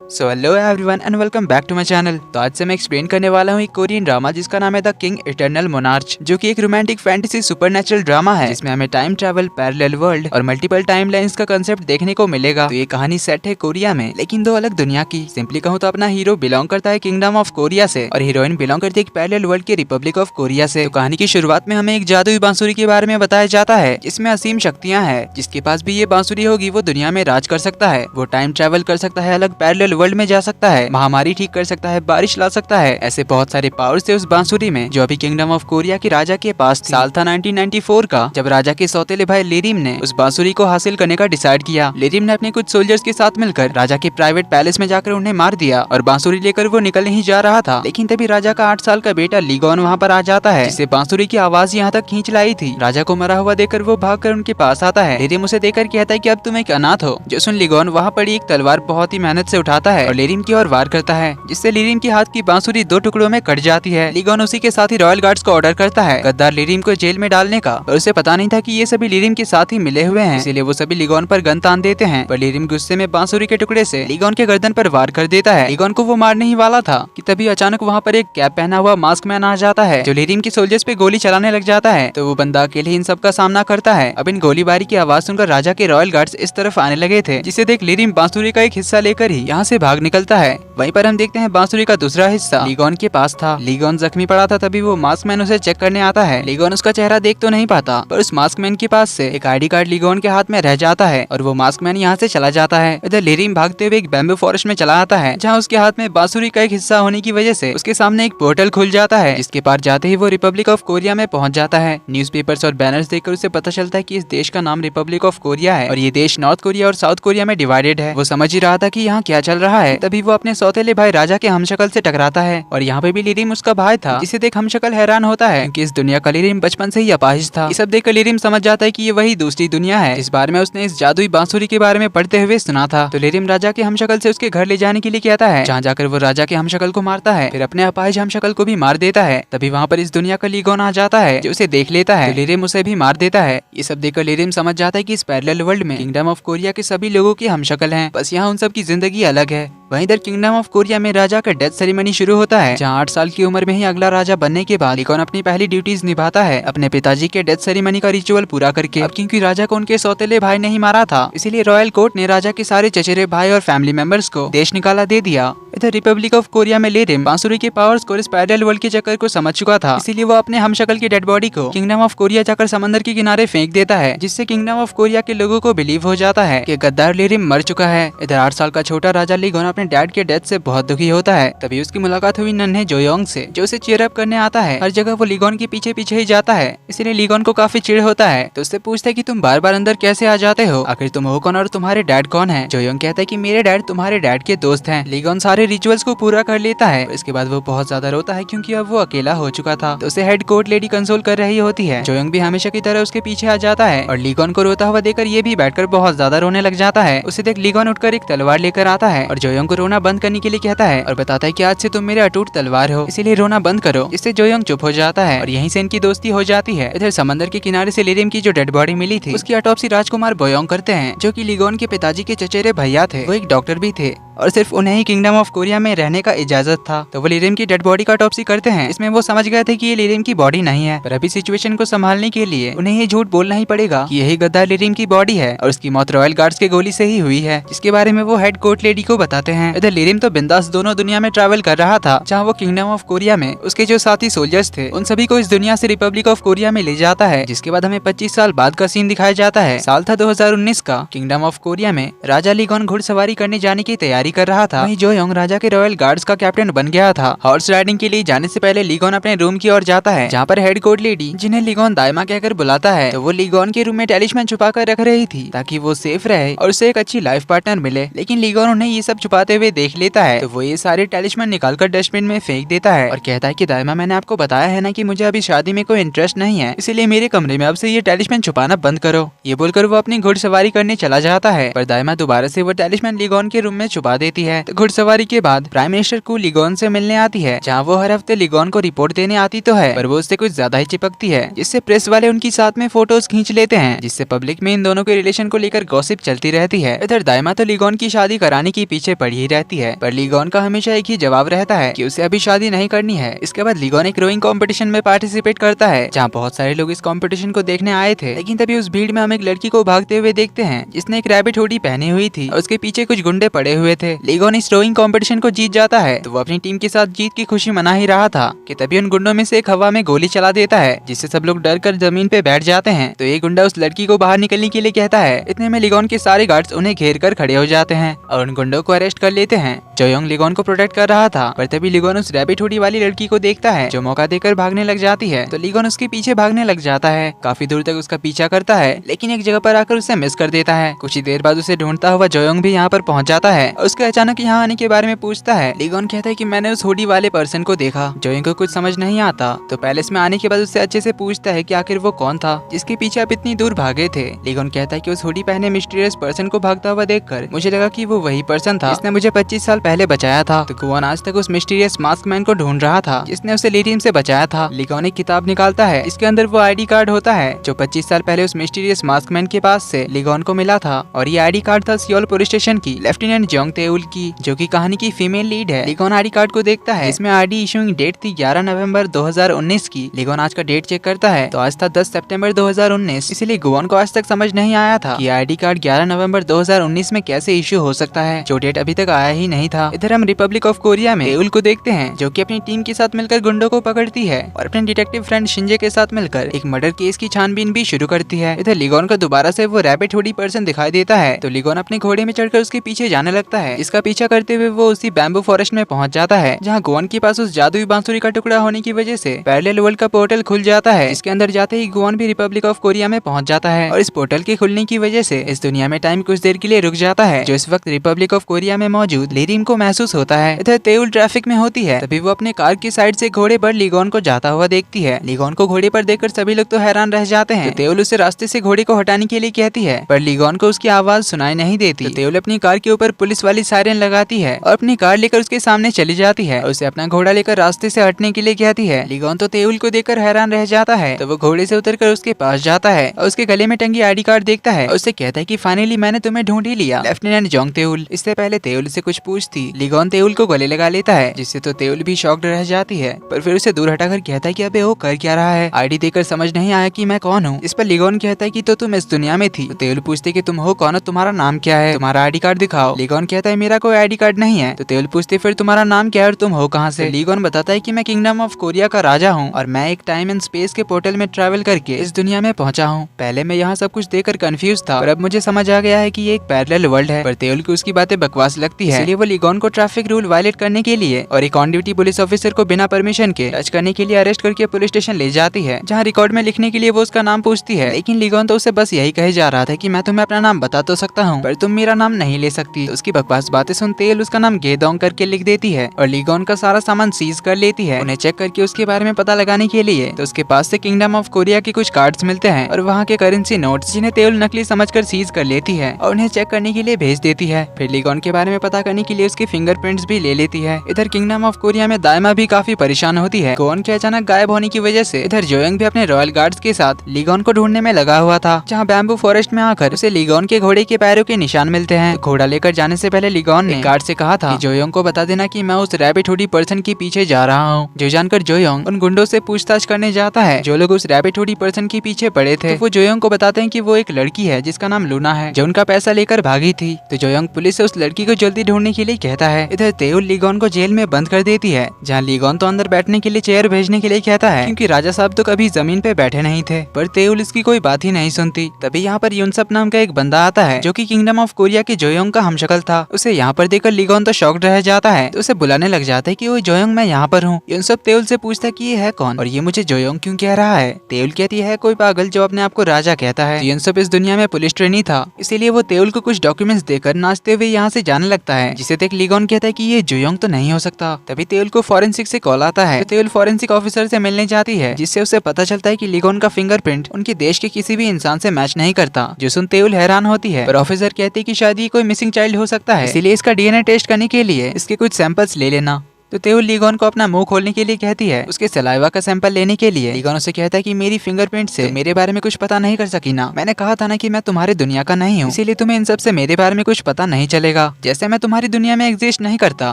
So hello everyone and welcome back to my channel. तो आज से मैं एक्सप्लेन करने वाला हूँ एक कोरियन ड्रामा जिसका नाम है द किंग इटर्नल मोनार्च, जो कि एक रोमांटिक फैंटेसी सुपरनैचुरल ड्रामा है जिसमें हमें टाइम ट्रैवल, पैरेलल वर्ल्ड और मल्टीपल टाइम लाइन्स का कंसेप्ट देखने को मिलेगा। तो ये कहानी सेट है कोरिया में, लेकिन दो अलग दुनिया की। सिंपली कहूँ तो अपना हीरो बिलोंग करता है किंगडम ऑफ कोरिया से और हीरोइन बिलोंग करती है एक पैरेलल वर्ल्ड के रिपब्लिक ऑफ कोरिया से। तो कहानी की शुरुआत में हमें एक जादुई बांसुरी के बारे में बताया जाता है जिसमें असीम शक्तियाँ हैं। जिसके पास भी ये बांसुरी होगी वो दुनिया में राज कर सकता है, वो टाइम ट्रैवल कर सकता है, अलग पैरेलल वर्ल्ड में जा सकता है, महामारी ठीक कर सकता है, बारिश ला सकता है। ऐसे बहुत सारे पावर्स थे उस बांसुरी में जो अभी किंगडम ऑफ कोरिया के राजा के पास थी। साल था 1994 का, जब राजा के सौतेले भाई लिरिम ने उस बांसुरी को हासिल करने का डिसाइड किया। लिरिम ने अपने कुछ सोल्जर्स के साथ मिलकर राजा के प्राइवेट पैलेस में जाकर उन्हें मार दिया और बांसुरी लेकर वो निकल नहीं जा रहा था। लेकिन तभी राजा का 8 साल का बेटा लीगोन वहाँ पर आ जाता है, जिससे बांसुरी की आवाज यहाँ तक खींच लाई थी। राजा को मरा हुआ देखकर वो भागकर उनके पास आता है। लिरिम उसे देखकर कहता है कि अब तुम एक अनाथ हो। जो सुन लीगोन वहाँ पड़ी एक तलवार बहुत ही मेहनत से उठाता है और लिरिम की ओर वार करता है, जिससे लिरिम के हाथ की बांसुरी 2 टुकड़ों में कट जाती है। लीगोन उसी के साथ ही रॉयल गार्ड्स को ऑर्डर करता है गद्दार लिरिम को जेल में डालने का, और उसे पता नहीं था कि ये सभी लिरिम के साथ ही मिले हुए हैं। इसीलिए वो सभी लीगोन पर गन तान देते हैं, पर लिरिम गुस्से में बांसुरी के टुकड़े से लीगोन के गर्दन पर वार कर देता है। लीगोन को वो मारने ही वाला था कि तभी अचानक वहाँ पर एक कैप पहना हुआ मास्क मैन आ जाता है जो लिरिम के सोल्जर्स पे गोली चलाने लग जाता है। तो वो बंदा अकेले इन सब का सामना करता है। अब इन गोलीबारी की आवाज सुनकर राजा के रॉयल गार्ड्स इस तरफ आने लगे थे, जिसे देख लिरिम बांसुरी का एक हिस्सा लेकर ही यहाँ से भाग निकलता है। वहीं पर हम देखते हैं बांसुरी का दूसरा हिस्सा लीगोन के पास था। लीगोन जख्मी पड़ा था, तभी वो मास्क मैन उसे चेक करने आता है। लीगोन उसका चेहरा देख तो नहीं पाता, पर उस मास्क मैन के पास से एक आईडी कार्ड लीगोन के हाथ में रह जाता है और वो मास्क मैन यहाँ से चला जाता है। इधर लिरिम भागते हुए एक बैम्बू फॉरेस्ट में चला आता है, जहाँ उसके हाथ में बांसुरी का एक हिस्सा होने की वजह से उसके सामने एक पोर्टल खुल जाता है, जिसके पार जाते ही वो रिपब्लिक ऑफ कोरिया में पहुंच जाता है। न्यूज़पेपर्स और बैनर्स देखकर उसे पता चलता है कि इस देश का नाम रिपब्लिक ऑफ कोरिया है और ये देश नॉर्थ कोरिया और साउथ कोरिया में डिवाइडेड है। वो समझ ही रहा था कि यहाँ क्या चल रहा है, तभी वो अपने सौतेले भाई राजा के हमशक्ल से टकराता है और यहाँ पे भी लिरिम उसका भाई था, जिसे देख हमशक्ल हैरान होता है क्योंकि इस दुनिया का लिरिम बचपन से ही अपाहिज था। ये सब देखकर लिरिम समझ जाता है कि ये वही दूसरी दुनिया है इस बारे में उसने इस जादुई बांसुरी के बारे में पढ़ते हुए सुना था। तो लिरिम राजा के हमशक्ल से उसके घर ले जाने के लिए कहता है, जहाँ जाकर वो राजा के हमशक्ल को मारता है, फिर अपने अपाहिज हमशक्ल को भी मार देता है। तभी वहाँ पर इस दुनिया का लीगोन आ जाता है जो उसे देख लेता है। तो लिरिम उसे भी मार देता है। ये सब देखकर लिरिम समझ जाता है कि इस पैरेलल वर्ल्ड में किंगडम ऑफ कोरिया के सभी लोगों की हमशक्ल हैं, बस यहाँ उन सब की जिंदगी अलग है। वहीं इधर किंगडम ऑफ कोरिया में राजा का डेथ सेरेमनी शुरू होता है, जहाँ 8 साल की उम्र में ही अगला राजा बनने के बाद लीगोन अपनी पहली ड्यूटीज निभाता है अपने पिताजी के डेथ सेरेमनी का रिचुअल पूरा करके। अब क्योंकि राजा को उनके सौतेले भाई ने ही मारा था, इसीलिए रॉयल कोर्ट ने राजा के सारे चचेरे भाई और फैमिली मेंबर्स को देश निकाला दे दिया। इधर रिपब्लिक ऑफ कोरिया में लिरिम बांसुरी के पावर्स को इस पैरेलल वर्ल्ड के चक्कर को समझ चुका था, इसीलिए वो अपने हमशक्ल की डेड बॉडी को किंगडम ऑफ कोरिया जाकर समंदर के किनारे फेंक देता है, जिससे किंगडम ऑफ कोरिया के लोगों को बिलीव हो जाता है कि गद्दार लिरिम मर चुका है। इधर 8 साल का छोटा राजा लीगोन अपने डैड के डेथ से बहुत दुखी होता है। तभी उसकी मुलाकात हुई नन्हे जोयोंग से, जो उसे चीयर अप करने आता है। हर जगह वो लीगोन के पीछे पीछे ही जाता है, इसीलिए लीगोन को काफी चिढ़ होता है। तो उससे पूछता है कि तुम बार बार अंदर कैसे आ जाते हो, आखिर तुम हो कौन और तुम्हारे डैड कौन है। जोयोंग कहता है कि मेरे डैड तुम्हारे डैड के दोस्त हैं। लीगोन सारे रिचुअल्स को पूरा कर लेता है। इसके बाद वो बहुत ज्यादा रोता है क्योंकि अब वो अकेला हो चुका था। तो उसे हेड कोर्ट लेडी कंसोल कर रही होती है। जोयोंग भी हमेशा की तरह उसके पीछे आ जाता है और लीगोन को रोता हुआ देखकर ये भी बैठकर बहुत ज्यादा रोने लग जाता है। उसे देख लीगोन उठकर एक तलवार लेकर आता है और जोयोंग को रोना बंद करने के लिए कहता है और बताता है कि आज से तुम मेरे अटूट तलवार हो, इसीलिए रोना बंद करो। इससे जोयोंग चुप हो जाता है और यहीं से इनकी दोस्ती हो जाती है। इधर समंदर के किनारे से लिरिम की जो डेड बॉडी मिली थी उसकी ऑटोप्सी राजकुमार बोयोंग करते हैं, जो कि लीगोन के पिताजी के चचेरे भैया थे। वो एक डॉक्टर भी थे और सिर्फ उन्हें ही किंगडम ऑफ कोरिया में रहने का इजाजत था। तो वो लिरिम की डेड बॉडी का ऑटोप्सी करते हैं। इसमें वो समझ गए थे कि ये लिरिम की बॉडी नहीं है, पर अभी सिचुएशन को संभालने के लिए उन्हें ये झूठ बोलना ही पड़ेगा कि यही गद्दार लिरिम की बॉडी है और उसकी मौत रॉयल गार्ड्स के गोली से ही हुई है, जिसके बारे में वो हेड कोर्ट लेडी को बताते हैं। इधर लिरिम तो बिंदास दोनों दुनिया में ट्रैवल कर रहा था, जहाँ वो किंगडम ऑफ कोरिया में उसके जो साथी सोल्जर्स थे उन सभी को इस दुनिया से रिपब्लिक ऑफ कोरिया में ले जाता है। जिसके बाद हमें 25 साल बाद का सीन दिखाया जाता है। साल था 2019 का। किंगडम ऑफ कोरिया में राजा लीगोन घुड़सवारी करने जाने की तैयारी कर रहा था। जोयोंग राजा के रॉयल गार्ड्स का कैप्टन बन गया था। हॉर्स राइडिंग के लिए जाने से पहले लीगोन अपने रूम की ओर जाता है, जहाँ पर हेड कोर्ट लेडी, जिन्हें लीगोन दाइमा कहकर बुलाता है, तो वो लीगोन के रूम में टेलिस्मैन छुपा कर रख रही थी ताकि वो सेफ रहे और उसे एक अच्छी लाइफ पार्टनर मिले। लेकिन लीगोन उन्हें ये सब छुपाते हुए देख लेता है, तो वो ये सारे टेलिस्मैन निकालकर डस्टबिन में फेंक देता है और कहता है कि दाइमा, मैंने आपको बताया है ना कि मुझे अभी शादी में कोई इंटरेस्ट नहीं है, इसीलिए मेरे कमरे में अब से ये टेलिस्मैन छुपाना बंद करो। ये बोलकर वो अपनी घुड़सवारी करने चला जाता है, पर दाइमा दोबारा से वो टेलिस्मैन लीगोन के रूम में छुपा देती है। तो घुड़सवारी के बाद प्राइम मिनिस्टर को लीगोन से मिलने आती है, जहाँ वो हर हफ्ते लीगोन को रिपोर्ट देने आती तो है, पर वो उससे कुछ ज्यादा ही चिपकती है, जिससे प्रेस वाले उनकी साथ में फोटोज खींच लेते हैं, जिससे पब्लिक में इन दोनों के रिलेशन को लेकर गॉसिप चलती रहती है। इधर दाइमा तो लीगोन की शादी कराने के पीछे पड़ी ही रहती है, पर लीगोन का हमेशा एक ही जवाब रहता है कि उसे अभी शादी नहीं करनी है। इसके बाद लीगोन एक रोइंग कंपटीशन में पार्टिसिपेट करता है, जहाँ बहुत सारे लोग इस कंपटीशन को देखने आए थे। लेकिन तभी उस भीड़ में हम एक लड़की को भागते हुए देखते हैं, जिसने एक रैबिट हुडी पहनी हुई थी और उसके पीछे कुछ गुंडे पड़े हुए थे। लीगोन इस रोइंग कंपटीशन को जीत जाता है, तो वो अपनी टीम के साथ जीत की खुशी मना ही रहा था कि तभी उन गुंडों में से एक हवा में गोली चला देता है, जिससे सब लोग डर कर जमीन पे बैठ जाते हैं। तो ये गुंडा उस लड़की को बाहर निकलने के लिए कहता है। इतने में लीगोन के सारे गार्ड्स उन्हें घेर कर खड़े हो जाते हैं और उन गुंडों को अरेस्ट कर लेते हैं। जोयोंग लीगोन को प्रोटेक्ट कर रहा था, पर तभी लीगोन उस रैबिट हुडी वाली लड़की को देखता है, जो मौका देकर भागने लग जाती है। तो लीगोन उसके पीछे भागने लग जाता है, काफी दूर तक उसका पीछा करता है, लेकिन एक जगह पर आकर उसे मिस कर देता है। कुछ ही देर बाद उसे ढूंढता हुआ जोयोंग भी यहाँ पर पहुंच जाता है और उसके अचानक यहाँ आने के बारे में पूछता है। लीगोन कहता है कि मैंने उस हुडी वाले पर्सन को देखा। जोयोंग को कुछ समझ नहीं आता, तो पैलेस में आने के बाद उससे अच्छे से पूछता है कि आखिर वो कौन था जिसके पीछे आप इतनी दूर भागे थे। लीगोन कहता है कि उस हुडी पहने मिस्टीरियस पर्सन को भागता हुआ देखकर मुझे लगा कि वो वही पर्सन था जिसने मुझे 25 साल पहले बचाया था। तो गुआन आज तक उस मिस्टीरियस मास्क मैन को ढूंढ रहा था जिसने उसे ली टीम से बचाया था। लीगोन एक किताब निकालता है, इसके अंदर वो आईडी कार्ड होता है जो 25 साल पहले उस मिस्टीरियस मास्क मैन के पास से लीगोन को मिला था, और ये आईडी कार्ड था सियोल पुलिस स्टेशन की लेफ्टिनेंट जोंग तेउल की, जो की कहानी की फीमेल लीड है। लीगोन आईडी कार्ड को देखता है, इसमें आईडी इशूइंग डेट थी 11 नवंबर 2019 की। लीगोन आज का डेट चेक करता है, तो आज था 10 सितंबर 2019, इसलिए गुआन को आज तक समझ नहीं आया था कि आईडी कार्ड 11 नवंबर 2019 में कैसे इशू हो सकता है, जो डेट अभी तक आया ही नहीं था। इधर हम रिपब्लिक ऑफ कोरिया में तेउल को देखते हैं, जो कि अपनी टीम के साथ मिलकर गुंडों को पकड़ती है और अपने डिटेक्टिव फ्रेंड शिंजे के साथ मिलकर एक मर्डर केस की छानबीन भी शुरू करती है। इधर लीगोन को दोबारा से वो रैबिट हुडी पर्सन दिखाई देता है, तो लीगोन अपने घोड़े में चढ़कर उसके पीछे जाने लगता है। इसका पीछा करते हुए वो उसी बैम्बू फॉरेस्ट में पहुंच जाता है, जहाँ गुआन के पास उस जादुई बांसुरी का टुकड़ा होने की वजह से पैरेलल वर्ल्ड का पोर्टल खुल जाता है। इसके अंदर जाते ही गुआन भी रिपब्लिक ऑफ कोरिया में पहुंच जाता है, और इस पोर्टल के खुलने की वजह से इस दुनिया में टाइम कुछ देर के लिए रुक जाता है, जो इस वक्त रिपब्लिक ऑफ कोरिया में मौजूद लीरिम को महसूस होता है। इधर तेउल ट्रैफिक में होती है, तभी वो अपने कार की साइड से घोड़े पर लीगोन को जाता हुआ देखती है। लीगोन को घोड़े पर देखकर सभी लोग तो हैरान रह जाते हैं। तो तेउल उसे रास्ते से घोड़े को हटाने के लिए कहती है, पर लीगोन को उसकी आवाज सुनाई नहीं देती। तो तेउल अपनी कार के ऊपर पुलिस वाली सायरन लगाती है और अपनी कार लेकर उसके सामने चली जाती है और उसे अपना घोड़ा लेकर रास्ते से हटने के लिए कहती है। लीगोन तो तेउल को देखकर हैरान रह जाता है, तो वो घोड़े से उतरकर उसके पास जाता है और उसके गले में टंगी आईडी कार्ड देखता है और उससे कहता है कि फाइनली मैंने तुम्हें ढूंढ ही लिया, लेफ्टिनेंट जोंग तेउल। इससे पहले तेउल से कुछ पूछती, लीगोन तेउल को गले लगा लेता है, जिससे तो तेउल भी शॉक्ड रह जाती है, पर फिर उसे दूर हटाकर कहता है कि अबे वो कर क्या रहा है, आईडी देखकर समझ नहीं आया कि मैं कौन हूँ। इस पर लीगोन कहता है कि तो तुम इस दुनिया में थी। तो तेउल पूछते कि तुम हो कौन और तुम्हारा नाम क्या है, तुम्हारा आईडी कार्ड दिखाओ। लीगोन कहता है मेरा कोई आईडी कार्ड नहीं है। तो तेउल पूछते फिर तुम्हारा नाम क्या है और तुम हो कहाँ से। लीगोन बताता है कि मैं किंगडम ऑफ कोरिया का राजा हूँ और मैं एक टाइम एंड स्पेस के पोर्टल में ट्रैवल करके इस दुनिया में पहुंचा हूँ। पहले मैं यहाँ सब कुछ देखकर कंफ्यूज था, पर अब मुझे समझ आ गया है कि ये एक पैरेलल वर्ल्ड है। पर तेउल को उसकी बातें बकवास लगती है, इसलिए वो लीगोन को ट्रैफिक रूल वायलेट करने के लिए और एक ऑन ड्यूटी पुलिस ऑफिसर को बिना परमिशन के टच करने के लिए अरेस्ट करके पुलिस स्टेशन ले जाती है, जहाँ रिकॉर्ड में लिखने के लिए वो उसका नाम पूछती है। लेकिन लीगोन तो उसे बस यही कहे जा रहा था कि मैं तुम्हें अपना नाम बता तो सकता हूँ, पर तुम मेरा नाम नहीं ले सकती। तो उसकी बकवास बातें सुन तेल उसका नाम गेदोंग करके लिख देती है और लीगोन का सारा सामान सीज कर लेती है। उन्हें चेक करके उसके बारे में पता लगाने के लिए तो उसके पास से किंगडम ऑफ कोरिया के कुछ कार्ड्स मिलते हैं और वहाँ के करेंसी नोट्स, जिन्हें तेल नकली समझकर सीज कर लेती है और उन्हें चेक करने के लिए भेज देती है। फिर लीगोन के बारे में पता करने के लिए उसके फिंगरप्रिंट्स भी ले लेती है। इधर किंगडम ऑफ कोरिया में दायमा भी काफी परेशान होती है गोन के अचानक गायब होने की वजह से। इधर जोयोंग भी अपने रॉयल गार्ड्स के साथ लीगोन को ढूंढने में लगा हुआ था, जहाँ बैम्बू फॉरेस्ट में आकर उसे लीगोन के घोड़े के पैरों के निशान मिलते हैं। तो घोड़ा लेकर जाने से पहले लीगोन ने गार्ड से कहा था कि जोयोंग को बता देना कि मैं उस रैबिट हुडी पर्सन के पीछे जा रहा हूँ। जो जानकर जोयोंग उन गुंडों से पूछताछ करने जाता है जो लोग उस रैबिट हुडी पर्सन के पीछे पड़े थे। तो वो जोयोंग को बताते हैं कि वो एक लड़की है जिसका नाम लूना है, जो उनका पैसा लेकर भागी थी। तो जोयोंग पुलिस से उस लड़की को जल्दी ढूंढने के लिए कहता है। इधर तेउल लीगोन को जेल में बंद कर देती है, जहाँ लीगोन तो अंदर बैठने के लिए चेयर भेजने के लिए कहता है, क्योंकि राजा साहब तो कभी जमीन पे बैठे नहीं थे। पर तेउल इसकी कोई बात ही नहीं सुनती। तभी यहाँ पर यूनसप नाम का एक बंदा आता है जो कि किंगडम ऑफ कोरिया के जोयोंग का हमशक्ल था। उसे यहाँ पर देखकर लीगोन तो शॉक्ड रह जाता है, तो उसे बुलाने लग जाता है कि वो जोयोंग मैं यहाँ पर हूँ। यूनसप तेउल से पूछता है कि ये है कौन और ये मुझे जोयोंग क्यों कह रहा है। तेउल कहती है कोई पागल जो अपने आप को राजा कहता है। यूनसप इस दुनिया में पुलिस ट्रेनी था, इसीलिए वो तेउल को कुछ डॉक्यूमेंट्स देकर नाचते हुए यहाँ से जाने लगता है, जिसे देख लीगोन कहता है कि ये जोयोंग तो नहीं हो सकता। तभी तेउल को फॉरेंसिक से कॉल आता है। तो तेउल फॉरेंसिक ऑफिसर से मिलने जाती है, जिससे उसे पता चलता है कि लीगोन का फिंगरप्रिंट उनके देश के किसी भी इंसान से मैच नहीं करता। जो सुन तेउल हैरान होती है, पर ऑफिसर कहते हैं कि शायद ये कोई मिसिंग चाइल्ड हो सकता है, इसीलिए इसका डीएनए टेस्ट करने के लिए इसके कुछ सैंपल्स ले लेना। तो तेउल लीगोन को अपना मुंह खोलने के लिए कहती है, उसके सलाइवा का सैंपल लेने के लिए। लीगोन उसे कहता है कि मेरी फिंगरप्रिंट से मेरे बारे में कुछ पता नहीं कर सकी ना। मैंने कहा था ना कि मैं तुम्हारी दुनिया का नहीं हूँ, इसीलिए तुम्हें इन सब से मेरे बारे में कुछ पता नहीं चलेगा। जैसे मैं तुम्हारी दुनिया में एग्जिस्ट नहीं करता,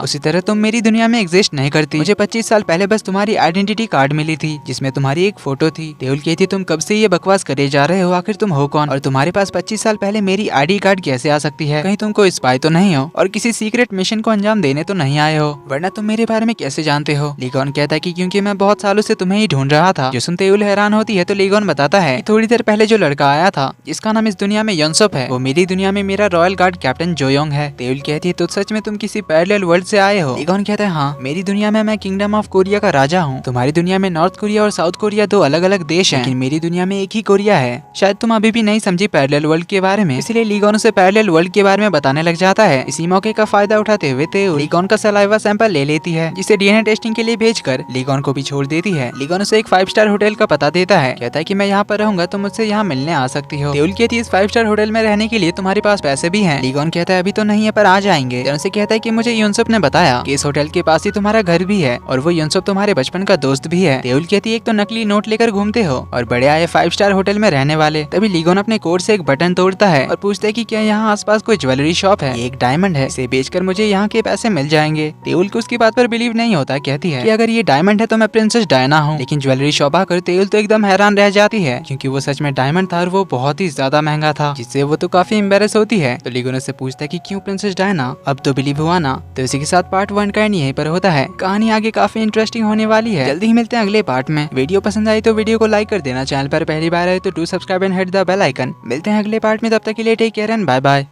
उसी तरह तुम मेरी दुनिया में एग्जिस्ट नहीं करती। मुझे 25 साल पहले बस तुम्हारी आइडेंटिटी कार्ड मिली थी जिसमें तुम्हारी एक फोटो थी। तेउल कहती, तुम कब से ये बकवास करे जा रहे हो, आखिर तुम हो कौन और तुम्हारे पास 25 साल पहले मेरी आईडी कार्ड कैसे आ सकती है? कहीं तुम कोई स्पाई तो नहीं हो और किसी सीक्रेट मिशन को अंजाम देने तो नहीं आए हो, वरना तुम मेरे बारे में कैसे जानते हो? लीगोन कहता है कि क्योंकि मैं बहुत सालों से तुम्हें ही ढूंढ रहा था। जो सुनते तेउल हैरान होती है तो लीगोन बताता है कि थोड़ी देर पहले जो लड़का आया था जिसका नाम इस दुनिया में योंसोप है, वो मेरी दुनिया में मेरा रॉयल गार्ड कैप्टन जोयोंग है। तेउल कहती है, तो सच में तुम किसी पैरेलल वर्ल्ड से आए हो? लीगोन कहता है, हाँ, मेरी दुनिया में मैं किंगडम ऑफ कोरिया का राजा हूँ। तुम्हारी दुनिया में नॉर्थ कोरिया और साउथ कोरिया दो अलग अलग देश हैं, लेकिन मेरी दुनिया में एक ही कोरिया है। शायद तुम अभी भी नहीं समझी पैरेलल वर्ल्ड के बारे में, इसलिए लीगोन उसे पैरेलल वर्ल्ड के बारे में बताने लग जाता है। इसी मौके का फायदा उठाते हुए तेउल लीगोन का सलाइवा सैंपल ले लेती है, जिसे डीएनए टेस्टिंग के लिए भेजकर लीगोन को भी छोड़ देती है। लीगोन उसे एक 5 स्टार होटल का पता देता है, कहता है कि मैं यहाँ पर रहूंगा, तुम मुझसे यहाँ मिलने आ सकती हो। तेउल कहती है, इस 5 स्टार होटल में रहने के लिए तुम्हारे पास पैसे भी हैं? लीगोन कहता है, अभी तो नहीं है, पर आ जाएंगे। उसे कहता है कि मुझे योंसोप ने बताया कि इस होटल के पास ही तुम्हारा घर भी है और वो योंसोप तुम्हारे बचपन का दोस्त भी है। तेउल कहती है, एक तो नकली नोट लेकर घूमते हो और बड़े आए 5 स्टार होटल में रहने वाले। तभी लीगोन अपने कोट से एक बटन तोड़ता है और पूछता है कि क्या यहाँ आसपास कोई ज्वेलरी शॉप है? ये एक डायमंड है, इसे बेचकर मुझे यहाँ के पैसे मिल जाएंगे। तेउल को उसकी बात पर बिलीव नहीं होता, कहती है कि अगर ये डायमंड है तो मैं प्रिंसेस डायना हूँ। लेकिन ज्वेलरी शॉप आकर तेउल तो एकदम हैरान रह जाती है, क्योंकि वो सच में डायमंड था और वो बहुत ही ज्यादा महंगा था, जिससे वो तो काफी एम्बेरस होती है। तो लीगोन से पूछता है कि क्यों प्रिंसेस डायना? अब तो बिलीव हुआ ना? तो इसी के साथ पार्ट 1 का एंड यहीं पर होता है। कहानी आगे काफी इंटरेस्टिंग होने वाली है। जल्दी ही मिलते हैं अगले पार्ट में। वीडियो पसंद आई तो वीडियो को लाइक कर देना, चैनल पर पहली बार आए तो do subscribe and hit the bell icon. मिलते हैं अगले पार्ट में, तब तक के लिए take care and bye bye.